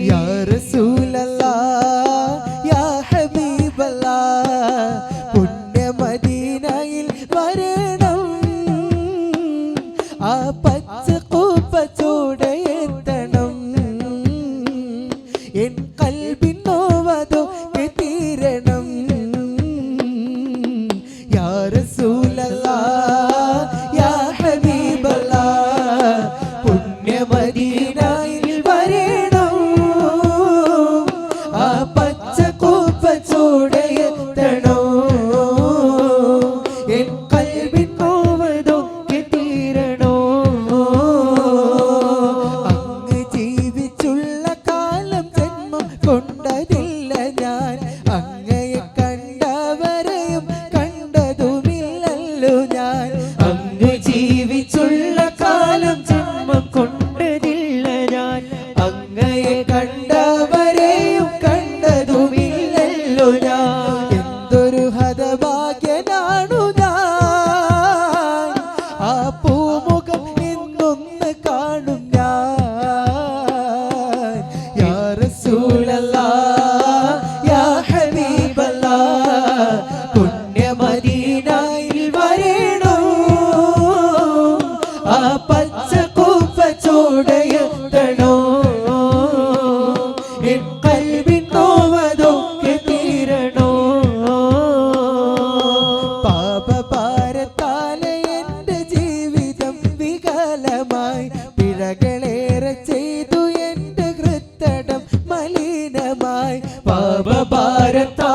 യാ റസൂലല്ലാഹ് യാ ഹബീബല്ലാഹ് പുണ്യ മദീനയിൽ വരണം ആ പച്ച കൂപ്പ ചൂടയെത്തണം എൻ കൽബിൻ നോവതൊക്കെ തീരണം യാ റസൂലല്ലാഹ് യാ ഹബീബല്ലാഹ് പുണ്യ മദീനയിൽ വരണം ആ പച്ച കൂപ്പ ചൂടയെത്തണം എൻ കൽബിൻ നോവതൊക്കെ തീരണോ അങ്ങ് ജീവിച്ചുള്ള കാലം ജന്മം കൊണ്ടതില്ല ഞാൻ അങ്ങയെ കണ്ടവരെയും കണ്ടതുമില്ലല്ലോ ഞാൻ അങ്ങ് ജീവിച്ചുള്ള കാലം ജന്മം കൊണ്ടതില്ല ഞാൻ അങ്ങയെ കണ്ടവരെയും കണ്ടതുമില്ലല്ലോ ഞാൻ എന്തൊരു ഹതഭാഗ്യനാണു ഞാൻ ആ പൂമുഖം ഇന്നൊന്ന് കാണും ഞാൻ യാ റസൂലല്ലാഹ് യാ ഹബീബല്ലാഹ് പുണ്യ മദീനയിൽ വരണം ആ പച്ച കൂപ്പ ചൂടയെത്തണോ എൻ കൽബിൻ നോവതൊക്കെ തീരണോ പാപഭാരത്താലെ എന്റെ ജീവിതം വികലമായി പിഴകളേറെ ചെയ്തു എന്റെ ഹൃത്തടം മലിനമായി പാപഭാരത്താൽ